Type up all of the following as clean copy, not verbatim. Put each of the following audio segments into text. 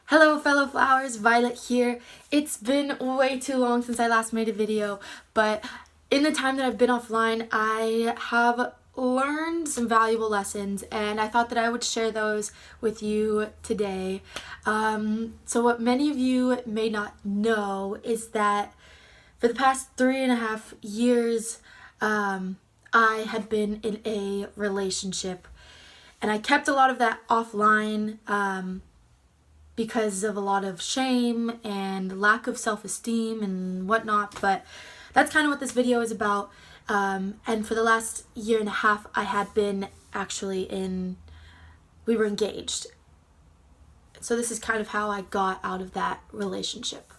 Hello fellow flowers, Violet here. It's been way too long since I last made a video, but in the time that I've been offline, I have learned some valuable lessons and I thought that I would share those with you today. So what many of you may not know is that for the past 3.5 years, I had been in a relationship and I kept a lot of that offline, because of a lot of shame and lack of self-esteem and whatnot, but that's kind of what this video is about. And for the last 1.5 years, I had been we were engaged. So this is kind of how I got out of that relationship.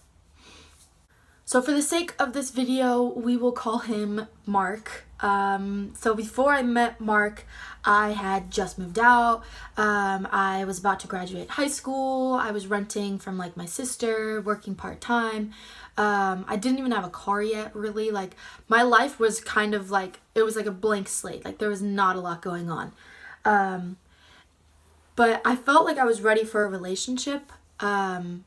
So for the sake of this video, we will call him Mark. So before I met Mark, I had just moved out. I was about to graduate high school. I was renting from my sister, working part-time. I didn't even have a car yet, really. My life was kind of it was like a blank slate. There was not a lot going on. But I felt like I was ready for a relationship. I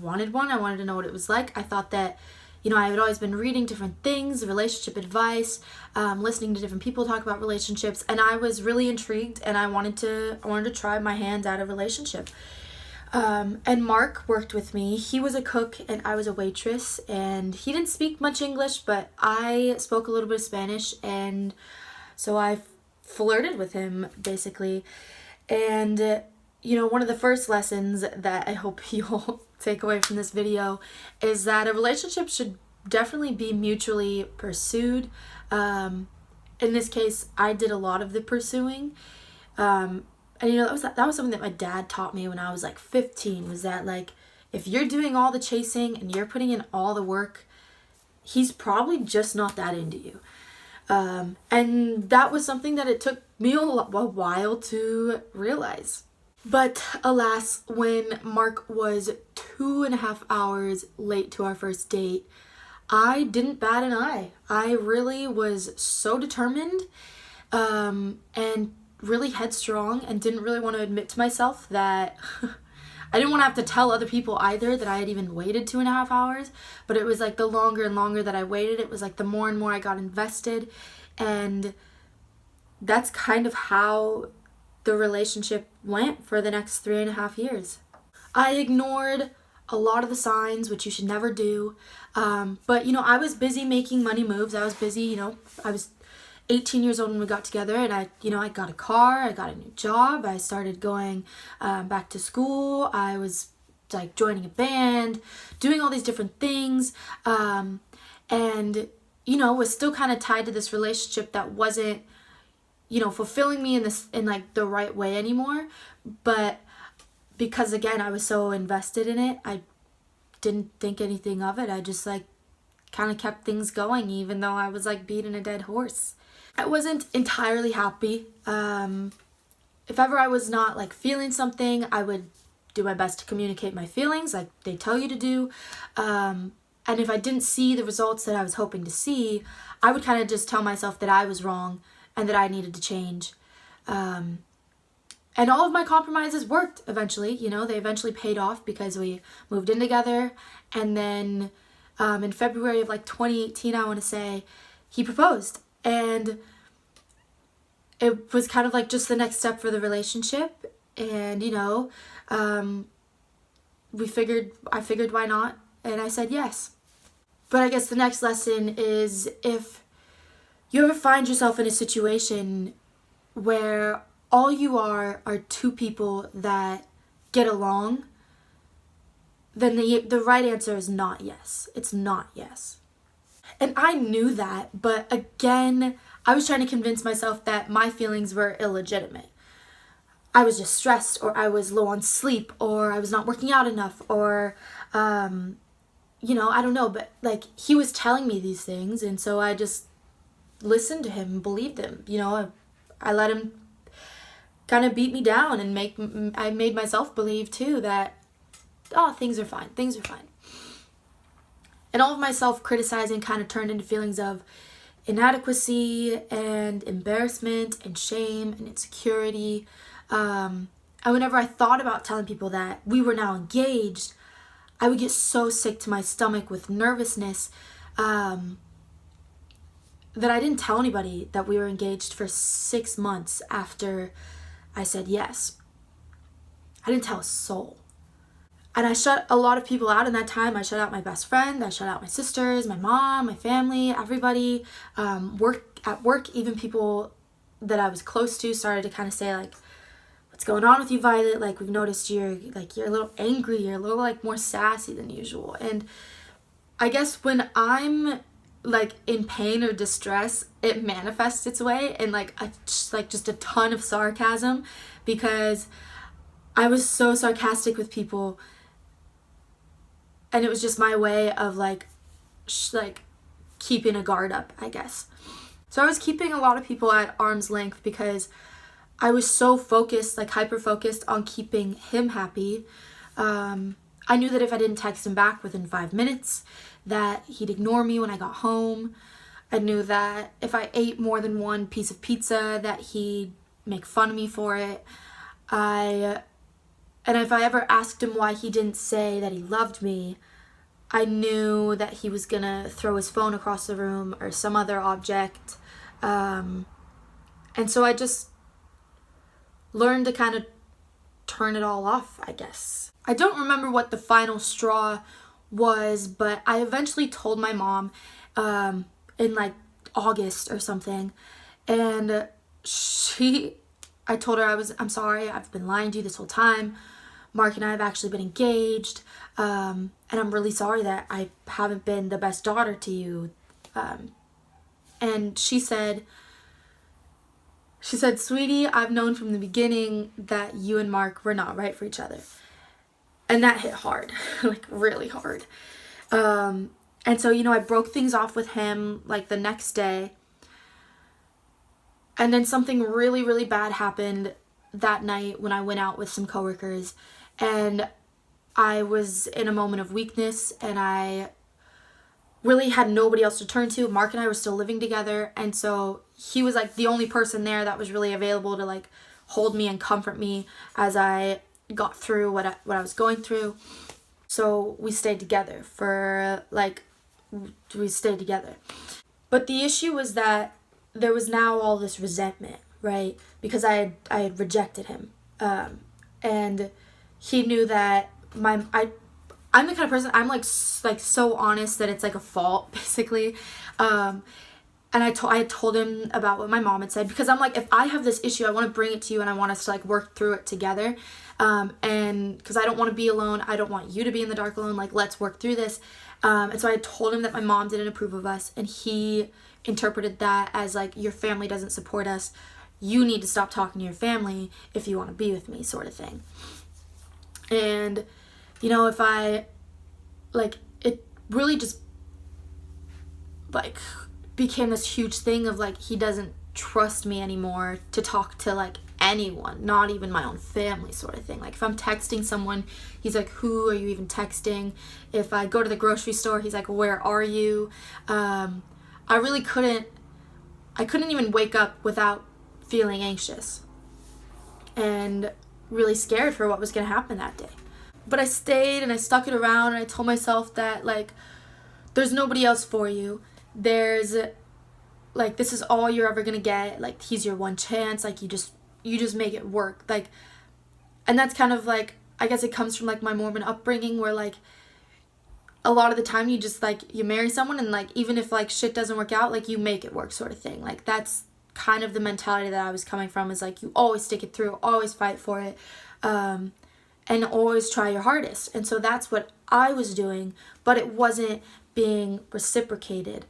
wanted one. I wanted to know what it was like. I thought that, I had always been reading different things, relationship advice, listening to different people talk about relationships, and I was really intrigued and I wanted to try my hand at a relationship. And Mark worked with me. He was a cook and I was a waitress, and he didn't speak much English, but I spoke a little bit of Spanish, and so I flirted with him basically. And one of the first lessons that I hope you'll take away from this video is that a relationship should definitely be mutually pursued. In this case, I did a lot of the pursuing. And that was something that my dad taught me when I was 15, was that if you're doing all the chasing and you're putting in all the work, he's probably just not that into you. And that was something that it took me a while to realize. But alas, when Mark was 2.5 hours late to our first date, I didn't bat an eye. I really was so determined, and really headstrong, and didn't really want to admit to myself that I didn't want to have to tell other people either that I had even waited 2.5 hours. But it was the longer and longer that I waited, it was the more and more I got invested. And that's kind of how the relationship went for the next 3.5 years. I ignored a lot of the signs, which you should never do. But I was busy making money moves. I was busy, I was 18 years old when we got together, and I got a car, I got a new job, I started going back to school, I was joining a band, doing all these different things, and was still kind of tied to this relationship that wasn't fulfilling me in the right way anymore. But because again, I was so invested in it, I didn't think anything of it. I just kind of kept things going, even though I was beating a dead horse. I wasn't entirely happy. If ever I was not feeling something, I would do my best to communicate my feelings like they tell you to do. And if I didn't see the results that I was hoping to see, I would kind of just tell myself that I was wrong and that I needed to change. And all of my compromises worked eventually. They eventually paid off because we moved in together. And then in February of 2018, I want to say, he proposed. And it was kind of just the next step for the relationship. And, I figured why not? And I said yes. But I guess the next lesson is, if you ever find yourself in a situation where all you are two people that get along, then the right answer is not yes. It's not yes. And I knew that, but again, I was trying to convince myself that my feelings were illegitimate. I was just stressed, or I was low on sleep, or I was not working out enough, or I don't know, but he was telling me these things, and so I just listened to him and believed him. I let him kind of beat me down, and I made myself believe too that, things are fine. And all of my self-criticizing kind of turned into feelings of inadequacy and embarrassment and shame and insecurity. And And whenever I thought about telling people that we were now engaged, I would get so sick to my stomach with nervousness that I didn't tell anybody that we were engaged for 6 months after I said yes. I didn't tell a soul. And I shut a lot of people out in that time. I shut out my best friend, I shut out my sisters, my mom, my family, everybody. At work, even people that I was close to started to kind of say like, what's going on with you, Violet? Like, we've noticed you're a little angry, you're a little like more sassy than usual. And I guess when I'm like in pain or distress, it manifests its way in just a ton of sarcasm, because I was so sarcastic with people, and it was just my way of like keeping a guard up, I guess. So I was keeping a lot of people at arm's length because I was so focused, like hyper focused on keeping him happy. I knew that if I didn't text him back within 5 minutes, that he'd ignore me when I got home. I knew that if I ate more than one piece of pizza, that he'd make fun of me for it. And if I ever asked him why he didn't say that he loved me, I knew that he was gonna throw his phone across the room or some other object. And so I just learned to kind of turn it all off, I guess. I don't remember what the final straw was, but I eventually told my mom in like August or something, and I told her I'm sorry, I've been lying to you this whole time. Mark and I have actually been engaged, and I'm really sorry that I haven't been the best daughter to you. And she said, sweetie, I've known from the beginning that you and Mark were not right for each other. And that hit hard, like really hard. And so, I broke things off with him like the next day. And then something really, really bad happened that night when I went out with some coworkers. And I was in a moment of weakness, and I really had nobody else to turn to. Mark and I were still living together, and so he was like the only person there that was really available to like hold me and comfort me as I got through what I was going through. So we stayed together But the issue was that there was now all this resentment, right? Because I had rejected him, and he knew that I'm the kind of person, I'm like so honest that it's like a fault, basically. And I had told him about what my mom had said, because I'm like, if I have this issue, I want to bring it to you and I want us to like work through it together. And because I don't want to be alone, I don't want you to be in the dark alone, like let's work through this. And so I told him that my mom didn't approve of us, and he interpreted that as like, your family doesn't support us, you need to stop talking to your family if you want to be with me, sort of thing. And if I it really just like became this huge thing of like, he doesn't trust me anymore to talk to like anyone, not even my own family, sort of thing. Like if I'm texting someone, he's like, who are you even texting? If I go to the grocery store, he's like, where are you? I couldn't even wake up without feeling anxious and really scared for what was going to happen that day. But I stayed and I stuck it around, and I told myself that like, there's nobody else for you. There's like, this is all you're ever going to get. Like, he's your one chance. Like, you just make it work. Like, and that's kind of like, I guess it comes from like my Mormon upbringing, where like a lot of the time you just like, you marry someone, and like, even if like shit doesn't work out, like you make it work, sort of thing. Like, that's kind of the mentality that I was coming from, is like, you always stick it through, always fight for it. And always try your hardest. And so that's what I was doing, but it wasn't being reciprocated.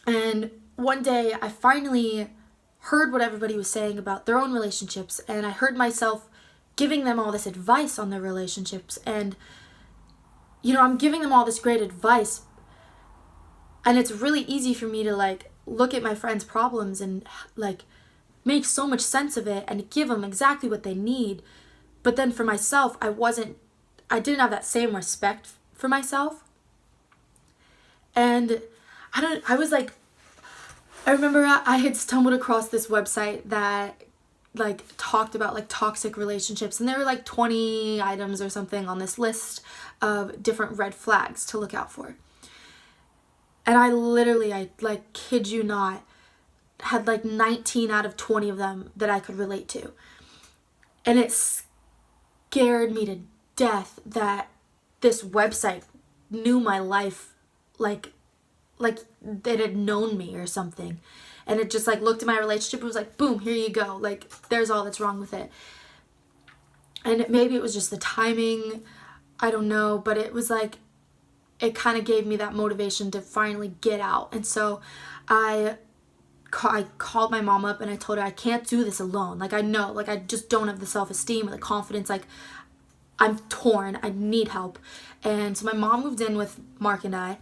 And one day I finally heard what everybody was saying about their own relationships, and I heard myself giving them all this advice on their relationships. And I'm giving them all this great advice, and it's really easy for me to like look at my friends' problems and like make so much sense of it and give them exactly what they need. But then for myself, I didn't have that same respect for myself. And I remember I had stumbled across this website that like talked about like toxic relationships, and there were like 20 items or something on this list of different red flags to look out for. And I like kid you not, had like 19 out of 20 of them that I could relate to. And it scared me to death that this website knew my life like it had known me or something. And it just like looked at my relationship and was like, boom, here you go. Like, there's all that's wrong with it. And maybe it was just the timing, I don't know, but it was like, it kind of gave me that motivation to finally get out. And so I called my mom up and I told her I can't do this alone. Like, I know, like, I just don't have the self-esteem or the confidence. Like, I'm torn. I need help. And so my mom moved in with Mark and I.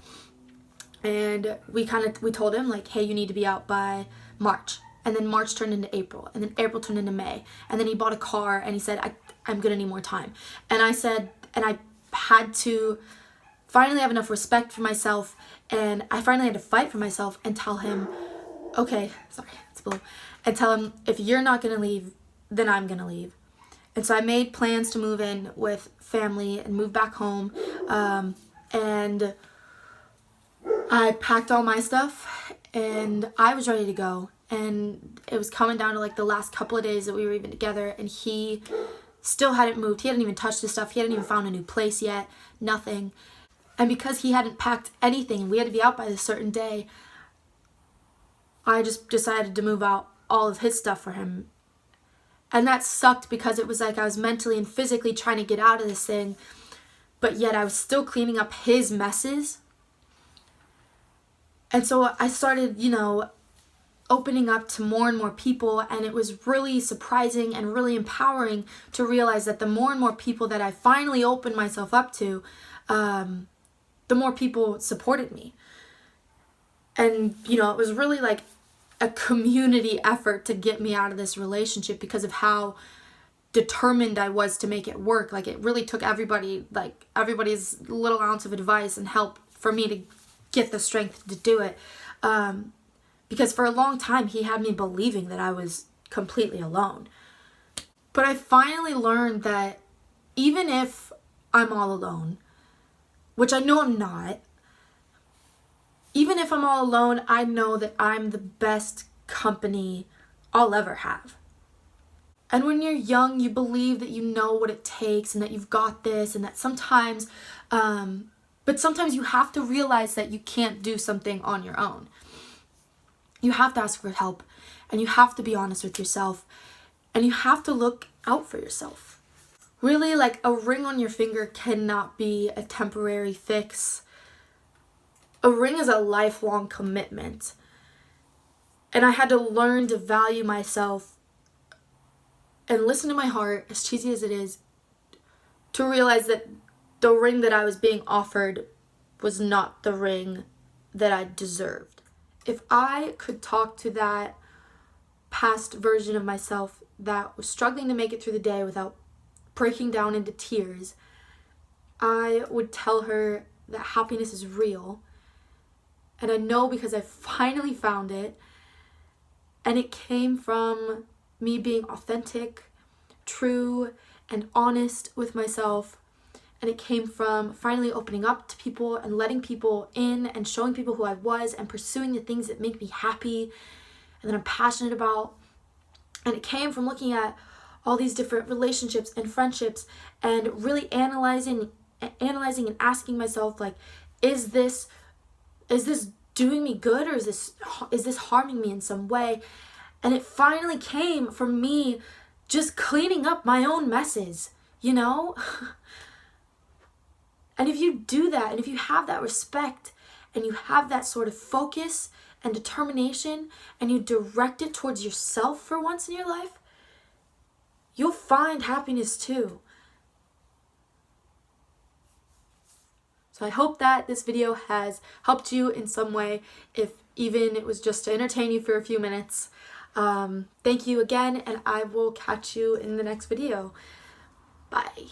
And we told him, like, hey, you need to be out by March. And then March turned into April. And then April turned into May. And then he bought a car and he said, I'm going to need more time. And I said, and I had to finally have enough respect for myself. And I finally had to fight for myself and tell him, okay, sorry, it's blue. And tell him, if you're not going to leave, then I'm going to leave. And so I made plans to move in with family and move back home. And I packed all my stuff and I was ready to go. And it was coming down to like the last couple of days that we were even together, and he still hadn't moved. He hadn't even touched his stuff. He hadn't even found a new place yet. Nothing. And because he hadn't packed anything and we had to be out by this certain day, I just decided to move out all of his stuff for him. And that sucked because it was like I was mentally and physically trying to get out of this thing, but yet I was still cleaning up his messes. And so I started, opening up to more and more people, and it was really surprising and really empowering to realize that the more and more people that I finally opened myself up to, the more people supported me. And, it was really like a community effort to get me out of this relationship because of how determined I was to make it work. Like, it really took everybody's little ounce of advice and help for me to get the strength to do it. Because for a long time, he had me believing that I was completely alone. But I finally learned that even if I'm all alone, which I know I'm not, even if I'm all alone, I know that I'm the best company I'll ever have. And when you're young, you believe that you know what it takes and that you've got this, and that sometimes, but sometimes you have to realize that you can't do something on your own. You have to ask for help, and you have to be honest with yourself, and you have to look out for yourself. Really, like, a ring on your finger cannot be a temporary fix. A ring is a lifelong commitment. And I had to learn to value myself and listen to my heart, as cheesy as it is, to realize that the ring that I was being offered was not the ring that I deserved. If I could talk to that past version of myself that was struggling to make it through the day without breaking down into tears, I would tell her that happiness is real. And I know because I finally found it. And it came from me being authentic, true, and honest with myself. And it came from finally opening up to people and letting people in and showing people who I was and pursuing the things that make me happy and that I'm passionate about. And it came from looking at all these different relationships and friendships and really analyzing and asking myself, like, is this doing me good, or is this harming me in some way? And it finally came from me just cleaning up my own messes, And if you do that, and if you have that respect, and you have that sort of focus and determination, and you direct it towards yourself for once in your life, you'll find happiness too. So I hope that this video has helped you in some way, if even it was just to entertain you for a few minutes. Thank you again, and I will catch you in the next video. Bye.